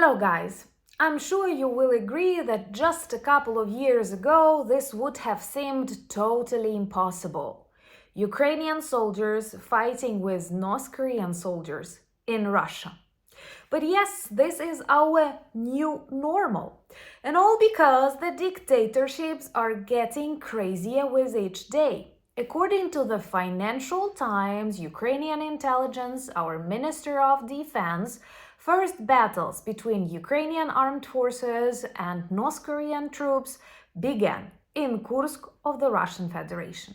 Hello guys! I'm sure you will agree that just a couple of years ago this would have seemed totally impossible. Ukrainian soldiers fighting with North Korean soldiers in Russia. But yes, this is our new normal. And all because the dictatorships are getting crazier with each day. According to the Financial Times, Ukrainian intelligence, our Minister of Defense, first battles between Ukrainian armed forces and North Korean troops began in Kursk of the Russian Federation.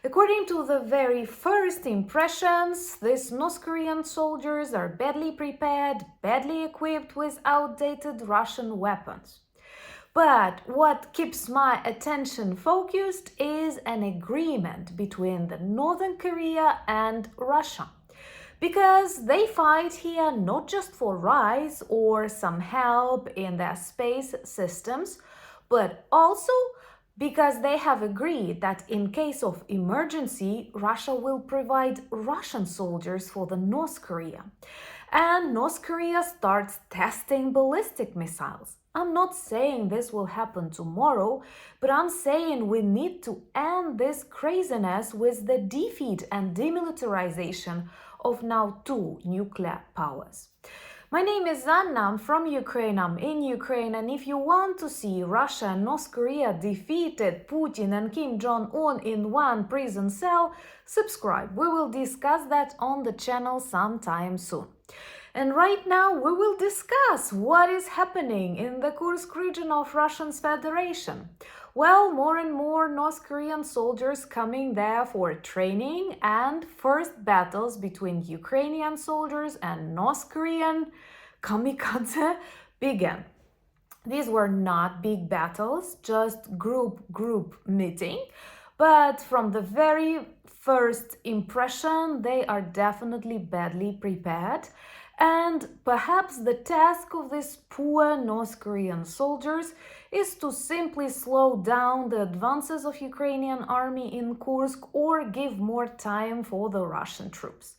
According to the very first impressions, these North Korean soldiers are badly prepared, badly equipped with outdated Russian weapons. But what keeps my attention focused is an agreement between the Northern Korea and Russia. Because they fight here not just for rice or some help in their space systems, but also because they have agreed that in case of emergency, Russia will provide Russian soldiers for the North Korea. And North Korea starts testing ballistic missiles. I'm not saying this will happen tomorrow, but I'm saying we need to end this craziness with the defeat and demilitarization of now two nuclear powers. My name is Anna, I'm from Ukraine, I'm in Ukraine, and if you want to see Russia and North Korea defeated, Putin and Kim Jong-un in one prison cell, subscribe. We will discuss that on the channel sometime soon. And right now we will discuss what is happening in the Kursk region of Russian Federation. Well, more and more North Korean soldiers coming there for training, and first battles between Ukrainian soldiers and North Korean kamikaze began. These were not big battles, just group meeting, but from the very first impression they are definitely badly prepared. And perhaps the task of these poor North Korean soldiers is to simply slow down the advances of Ukrainian army in Kursk or give more time for the Russian troops.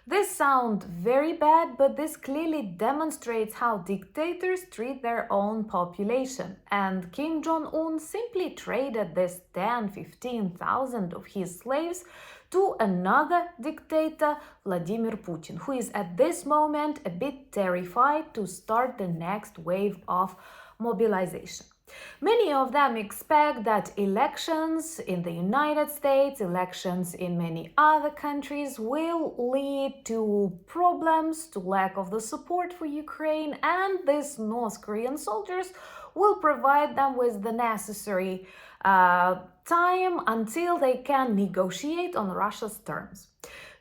This sounds very bad, but this clearly demonstrates how dictators treat their own population. And Kim Jong-un simply traded this 10,000-15,000 of his slaves to another dictator, Vladimir Putin, who is at this moment a bit terrified to start the next wave of mobilization. Many of them expect that elections in the United States, elections in many other countries will lead to problems, to lack of the support for Ukraine, and these North Korean soldiers will provide them with the necessary time until they can negotiate on Russia's terms.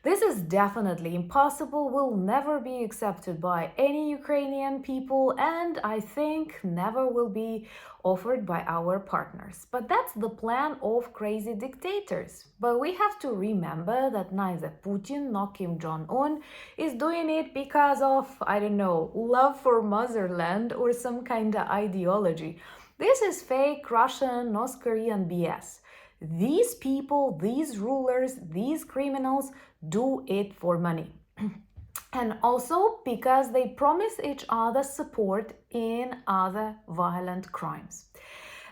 This is definitely impossible, will never be accepted by any Ukrainian people, and I think never will be offered by our partners. But that's the plan of crazy dictators. But we have to remember that neither Putin nor Kim Jong-un is doing it because of, I don't know, love for motherland or some kind of ideology. This is fake Russian, North Korean BS. These people, these rulers, these criminals do it for money. And also because they promise each other support in other violent crimes.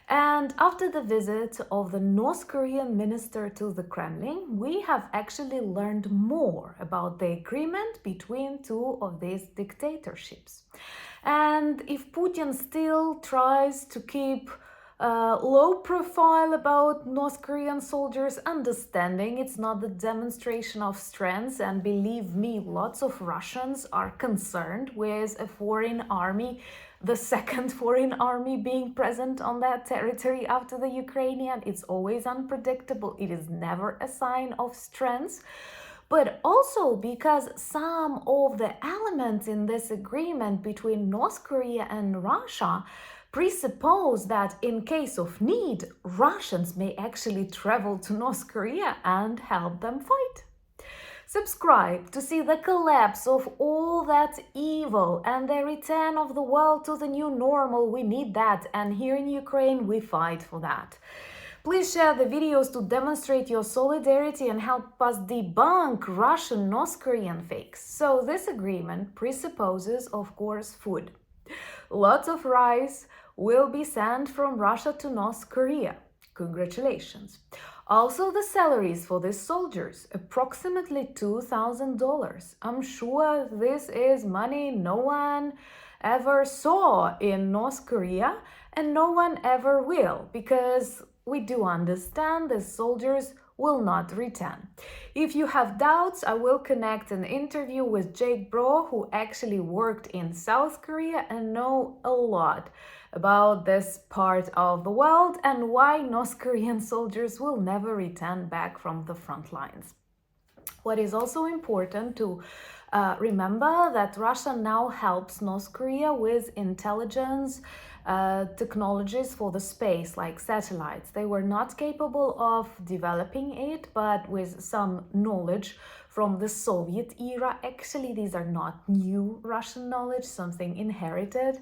And after the visit of the North Korean minister to the Kremlin, we have actually learned more about the agreement between two of these dictatorships. And if Putin still tries to keep low profile about North Korean soldiers, understanding it's not the demonstration of strength, and believe me, lots of Russians are concerned with a foreign army, the second foreign army being present on that territory after the Ukrainian. It's always unpredictable, it is never a sign of strength. But also because some of the elements in this agreement between North Korea and Russia presuppose that in case of need, Russians may actually travel to North Korea and help them fight. Subscribe to see the collapse of all that evil and the return of the world to the new normal. We need that, and here in Ukraine we fight for that. Please share the videos to demonstrate your solidarity and help us debunk Russian North Korean fakes. So this agreement presupposes, of course, food. Lots of rice will be sent from Russia to North Korea. Congratulations. Also, the salaries for these soldiers, approximately $2,000. I'm sure this is money no one ever saw in North Korea and no one ever will, because we do understand the soldiers will not return. If you have doubts, I will connect an interview with Jake Bro, who actually worked in South Korea and know a lot about this part of the world and why North Korean soldiers will never return back from the front lines. What is also important to remember that Russia now helps North Korea with intelligence technologies for the space, like satellites. They were not capable of developing it, but with some knowledge from the Soviet era. Actually, these are not new Russian knowledge, something inherited.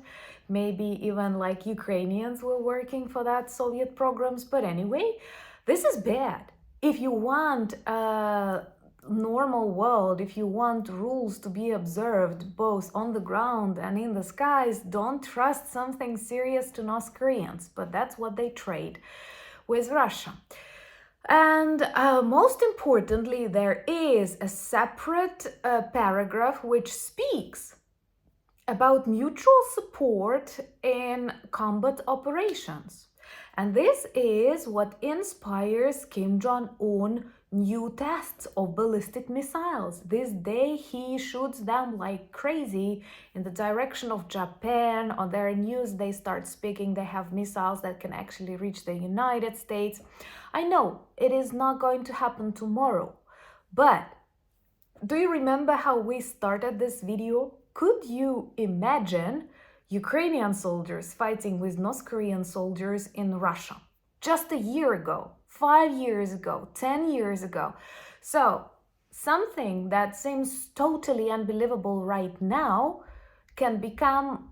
Maybe even like Ukrainians were working for that Soviet programs. But anyway, this is bad. If you want normal world, if you want rules to be observed both on the ground and in the skies, don't trust something serious to North Koreans, but that's what they trade with Russia. And most importantly, there is a separate paragraph which speaks about mutual support in combat operations. And this is what inspires Kim Jong-un new tests of ballistic missiles. This day he shoots them like crazy in the direction of Japan. On their news they start speaking they have missiles that can actually reach the United States. I know it is not going to happen tomorrow, but do you remember how we started this video? Could you imagine Ukrainian soldiers fighting with North Korean soldiers in Russia just a year ago, 5 years ago, 10 years ago? So something that seems totally unbelievable right now can become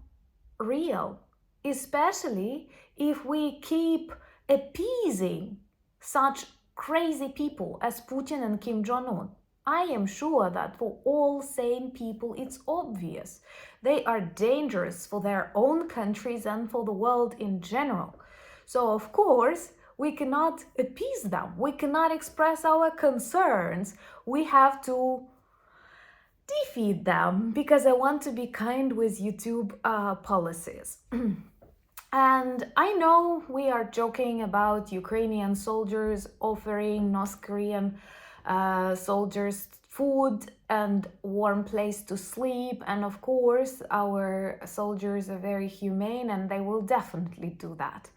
real, especially if we keep appeasing such crazy people as Putin and Kim Jong-un. I am sure that for all sane people it's obvious. They are dangerous for their own countries and for the world in general. So of course, we cannot appease them. We cannot express our concerns. We have to defeat them, because I want to be kind with YouTube policies. And I know we are joking about Ukrainian soldiers offering North Korean soldiers food and warm place to sleep, and of course our soldiers are very humane and they will definitely do that.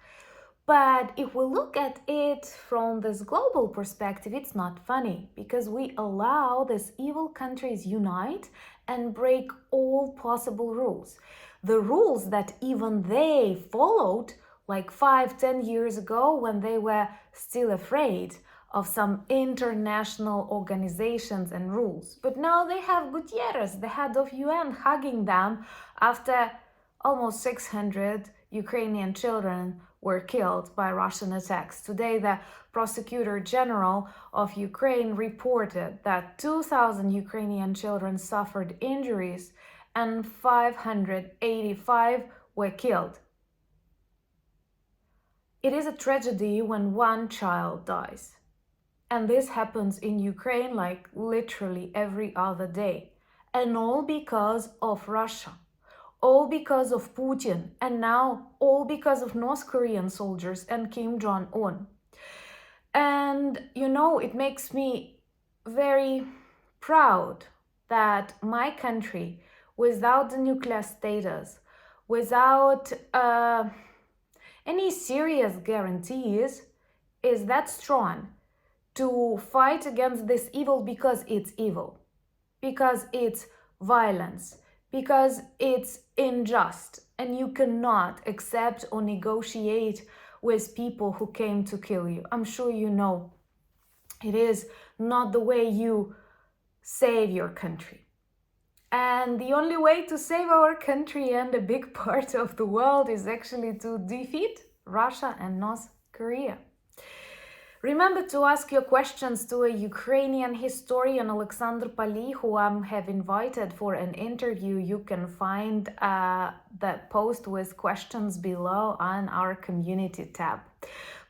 But if we look at it from this global perspective, it's not funny, because we allow these evil countries unite and break all possible rules. The rules that even they followed like 5-10 years ago, when they were still afraid of some international organizations and rules. But now they have Gutierrez, the head of UN, hugging them after almost 600 Ukrainian children were killed by Russian attacks. Today, the Prosecutor General of Ukraine reported that 2,000 Ukrainian children suffered injuries and 585 were killed. It is a tragedy when one child dies. And this happens in Ukraine like literally every other day. And all because of Russia. All because of Putin. And now all because of North Korean soldiers and Kim Jong-un. And you know, it makes me very proud that my country, without the nuclear status, without any serious guarantees, is that strong to fight against this evil, because it's evil, because it's violence, because it's unjust, and you cannot accept or negotiate with people who came to kill you. I'm sure you know it is not the way you save your country. And the only way to save our country and a big part of the world is actually to defeat Russia and North Korea. Remember to ask your questions to a Ukrainian historian, Alexander Pali, who I have invited for an interview. You can find the post with questions below on our community tab.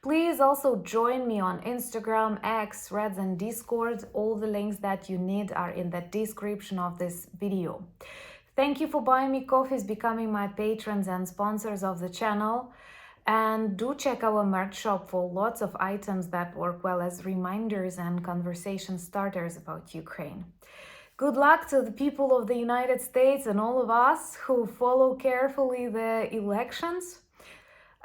Please also join me on Instagram, X, Threads, and Discord. All the links that you need are in the description of this video. Thank you for buying me coffees, becoming my patrons and sponsors of the channel. And do check our merch shop for lots of items that work well as reminders and conversation starters about Ukraine. Good luck to the people of the United States and all of us who follow carefully the elections.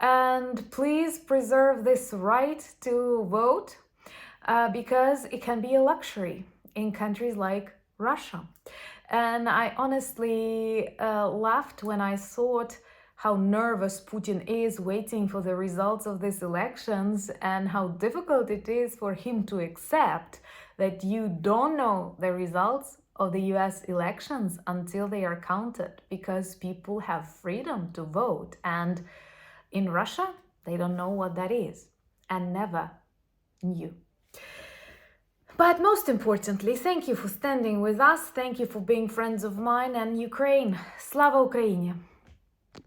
And please preserve this right to vote because it can be a luxury in countries like Russia. And I honestly laughed when I thought how nervous Putin is waiting for the results of these elections and how difficult it is for him to accept that you don't know the results of the US elections until they are counted, because people have freedom to vote, and in Russia they don't know what that is and never knew. But most importantly, thank you for standing with us, thank you for being friends of mine, and Ukraine, Slava Ukraini!